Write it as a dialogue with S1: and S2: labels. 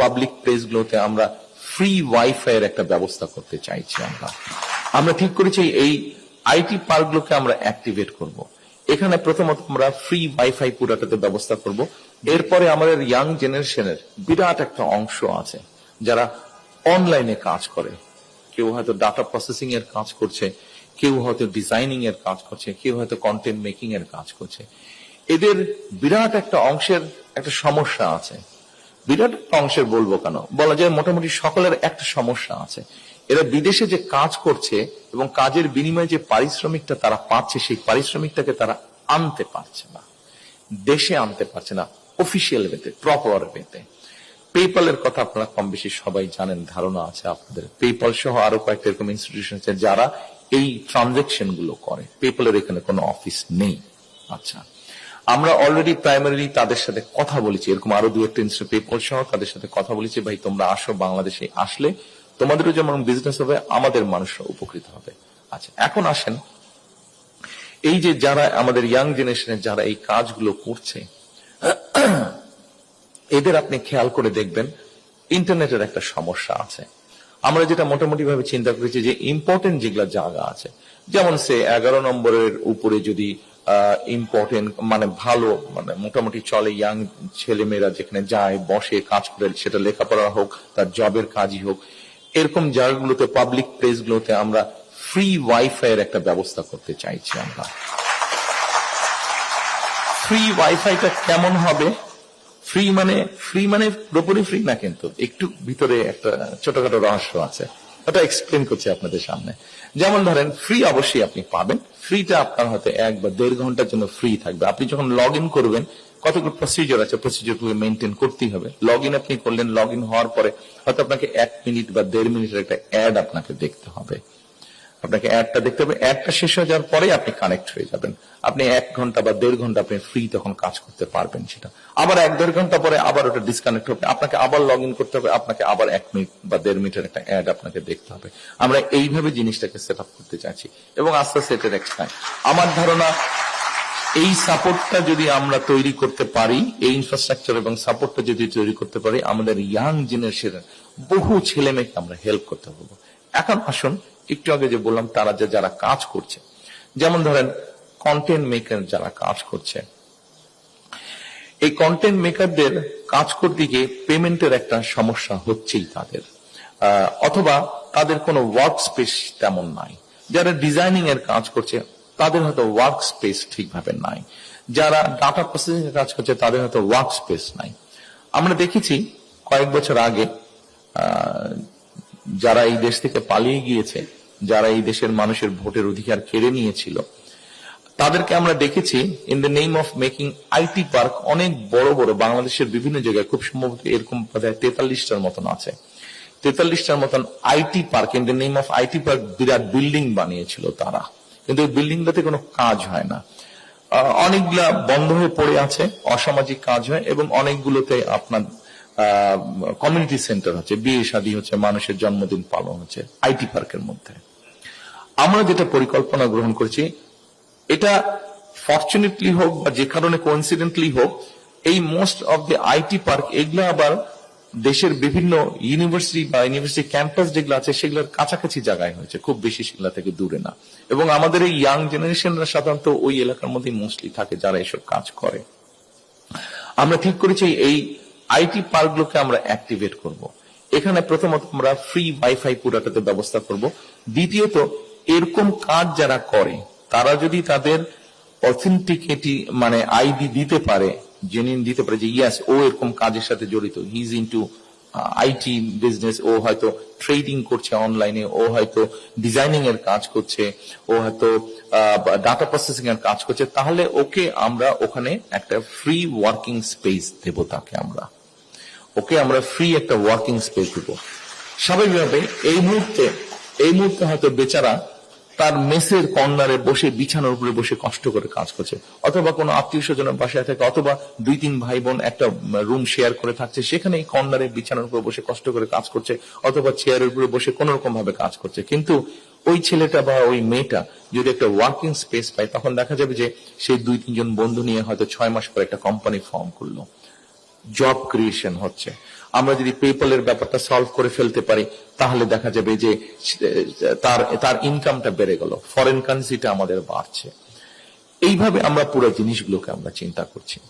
S1: Public প্লেসগুলোতে আমরা free wifi এর একটা ব্যবস্থা করতে চাইছি। আমরা ঠিক করেছি এই আইটি পার্কগুলোকে আমরা অ্যাক্টিভেট করব। এখানে প্রথমত আমরা ফ্রি ওয়াইফাই পুরাটাতে ব্যবস্থা করব। এরপরে আমাদের ইয়াং জেনারেশনের বিরাট একটা অংশ আছে যারা অনলাইনে কাজ করে। কেউ হয়তো ডাটা প্রসেসিং এর কাজ করছে, কেউ হয়তো ডিজাইনিং এর কাজ করছে, কেউ হয়তো কন্টেন্ট মেকিং এর কাজ করছে। এদের বিরাট একটা অংশের একটা সমস্যা আছে। বিরাট একটা অংশের বলবো কেন, বলা যায় মোটামুটি সকলের একটা সমস্যা আছে। এরা বিদেশে যে কাজ করছে এবং কাজের বিনিময়ে যে পারিশ্রমিকটা তারা পাচ্ছে, সেই পারিশ্রমিকটাকে তারা আনতে পারছে না, দেশে আনতে পারছে না অফিসিয়াল ওয়েতে, প্রপার ওয়েতে। পেপ্যালের কথা আপনারা কম বেশি সবাই জানেন, ধারণা আছে আপনাদের। পেপ্যাল সহ আরো কয়েকটা এরকম ইনস্টিটিউশন আছে যারা এই ট্রানজাকশন গুলো করে। পেপ্যালের এখানে কোনো অফিস নেই। আচ্ছা, আমরা অলরেডি প্রাইমারিলি তাদের সাথে কথা বলেছি, এরকম আরো দু একটা ইনস্টিটিউট পেপ্যাল সহ তাদের সাথে কথা বলেছি, ভাই তোমরা আসো বাংলাদেশে, আসলে তোমাদেরও যেমন বিজনেস হবে, আমাদের মানুষরা উপকৃত হবে। আচ্ছা, এখন আসেন এই যে যারা আমাদের ইয়াং জেনারেশনের যারা এই কাজগুলো করছে, এদের আপনি খেয়াল করে দেখবেন ইন্টারনেটের একটা সমস্যা আছে। আমরা যেটা মোটামুটি ভাবে চিন্তা করেছি যে ইম্পর্টেন্ট যেগুলা জায়গা আছে, যেমন সে 11 নম্বরের উপরে যদি ইম্পর্টেন্ট মানে ভালো মানে মোটামুটি চলে, ইয়াং ছেলেমেয়েরা যেখানে যায় বসে কাজ করে, সেটা লেখাপড়া হোক তার জবের কাজই হোক, এরকম জায়গাগুলোতে পাবলিক প্লেসগুলোতে আমরা ফ্রি ওয়াইফাই এর একটা ব্যবস্থা করতে চাইছি। আমরা ফ্রি ওয়াইফাইটা কেমন হবে? ফ্রি মানে পুরোপুরি ফ্রি না, কিন্তু একটু ভিতরে একটা ছোটখাটো রহস্য আছে, ওটা এক্সপ্লেন করছি আপনাদের সামনে। যেমন ধরেন ফ্রি অবশ্যই আপনি পাবেন, ফ্রিটা আপনার হয়তো 1 বা 1.5 ঘন্টার জন্য ফ্রি থাকবে। আপনি যখন লগ ইন করবেন কতগুলো প্রসিজার আছে, প্রসিজারগুলো মেনটেন করতেই হবে। লগ ইন আপনি করলেন, লগ ইন হওয়ার পরে হয়তো আপনাকে 1 মিনিট বা 1.5 মিনিটের একটা অ্যাড আপনাকে দেখতে হবে। আপনাকে অ্যাডটা দেখতে হবে, অ্যাডটা শেষ হয়ে যাওয়ার পরে আপনি কানেক্ট হয়ে যাবেন। আপনি 1 ঘন্টা বা 1.5 ঘন্টা আপনি ফ্রি তখন কাজ করতে পারবেন। সেটা আবার 1-1.5 ঘন্টা পরে আবার ওটা ডিসকানেক্ট হবে, আপনাকে আবার লগ ইন করতে হবে, আপনাকে আবার 1 মিনিট বা 1.5 মিনিটের একটা অ্যাড আপনাকে দেখতে হবে। আমরা এইভাবে জিনিসটাকে সেট আপ করতে চাইছি এবং আস্তে আস্তে এটা এক্সপ্যান্ড। আমার ধারণা এই সাপোর্টটা যদি আমরা তৈরি করতে পারি, এই ইনফ্রাস্ট্রাকচার এবং সাপোর্টটা যদি তৈরি করতে পারি, আমাদের ইয়াং জেনারেশনের বহু ছেলে মেয়েকে আমরা হেল্প করতে পারবো। এখন আসুন, একটু আগে যে বললাম তারা যারা কাজ করছে, যেমন ধরেন কন্টেন্ট মেকার যারা কাজ করছে, এই কন্টেন্ট মেকারদের কাজ করতে গিয়ে পেমেন্টের একটা সমস্যা হচ্ছেই তাদের, অথবা তাদের কোনো ওয়ার্ক স্পেস তেমন নাই। যারা ডিজাইনিং এর কাজ করছে তাদের হয়তো ওয়ার্ক স্পেস ঠিকভাবে নাই। যারা ডাটা প্রসেসিং এর কাজ করছে তাদের হয়তো ওয়ার্ক স্পেস নাই। আমরা দেখেছি কয়েক বছর আগে যারা এই দেশ থেকে পালিয়ে গিয়েছে, যারা এই দেশের মানুষের ভোটের অধিকার কেড়ে নিয়েছিল, তাদেরকে আমরা দেখেছি in the name of making IT park অনেক বড় বড় বাংলাদেশের বিভিন্ন জায়গায়, খুব সম্ভবত এরকম 43টার মতন আছে, 43টার মতন IT park, in the name of IT park Virat building বানিয়েছিল তারা, কিন্তু ওই বিল্ডিংটাতে কোনো কাজ হয় না। অনেকগুলা বন্ধ হয়ে পড়ে আছে, অসামাজিক কাজ হয়, এবং অনেকগুলোতে আপনার কমিউনিটি সেন্টার হচ্ছে, বিয়ে শাদী হচ্ছে, মানুষের জন্মদিন পালন হচ্ছে আইটি পার্কের মধ্যে। আমরা যেটা পরিকল্পনা গ্রহণ করেছি, এটা ফরচুনেটলি হোক বা যে কারণে কোইন্সিডেন্টলি হোক, এই most of the IT park এগুলো আবার দেশের বিভিন্ন ইউনিভার্সিটি বা ইউনিভার্সিটি ক্যাম্পাস যেগুলো আছে সেগুলোর কাছাকাছি জায়গায় হয়েছে, খুব বেশি সেগুলা থেকে দূরে না। এবং আমাদের এই ইয়াং জেনারেশনরা সাধারণত ওই এলাকার মধ্যে মোস্টলি থাকে যারা এসব কাজ করে। আমরা ঠিক করেছি এই আইটি পার্কগুলোকে আমরা অ্যাক্টিভেট করব। এখানে প্রথমত আমরা ফ্রি ওয়াইফাই পুরাটাতে ব্যবস্থা করব। দ্বিতীয়ত, এরকম কাজ যারা করে তারা যদি তাদের অথেন্টিকেটি মানে আইডি দিতে পারে, জেনুইন দিতে পারে যে ইয়াস ও এরকম কাজের সাথে জড়িত, he is into IT business, ও হয়তো ট্রেডিং করছে অনলাইনে, ও হয়তো ডিজাইনিং এর কাজ করছে, ও হয়তো ডাটা প্রসেসিং এর কাজ করছে, তাহলে ওকে আমরা ওখানে একটা ফ্রি ওয়ার্কিং স্পেস দেব। তাকে আমরা ফ্রি একটা ওয়ার্কিং স্পেস দেব। স্বাভাবিকভাবে এই মুহূর্তে হয়তো বেচারা তার মেসের কর্নারে বসে বিছানার উপরে বসে কষ্ট করে কাজ করছে, অথবা কোনো আত্মীয় স্বজনের বাসায় থাকে, অথবা 2-3 ভাই বোন একটা রুম শেয়ার করে থাকছে, সেখানে এই কর্নারে বিছানার উপরে বসে কষ্ট করে কাজ করছে, অথবা চেয়ারের উপরে বসে কোন রকম ভাবে কাজ করছে। কিন্তু ওই ছেলেটা বা ওই মেয়েটা যদি একটা ওয়ার্কিং স্পেস পায়, তখন দেখা যাবে যে সেই 2-3 জন বন্ধু নিয়ে হয়তো 6 মাস পর একটা কোম্পানি ফর্ম করলো, জব ক্রিয়েশন হচ্ছে। আমরা যদি পেপ্যালের ব্যাপারটা সলভ করে ফেলতে পারি তাহলে দেখা যাবে যে তার ইনকামটা বেড়ে গেল, ফরেন কারেন্সিটা আমাদের বাড়ছে। এইভাবে আমরা পুরো জিনিসগুলোকে আমরা চিন্তা করছি।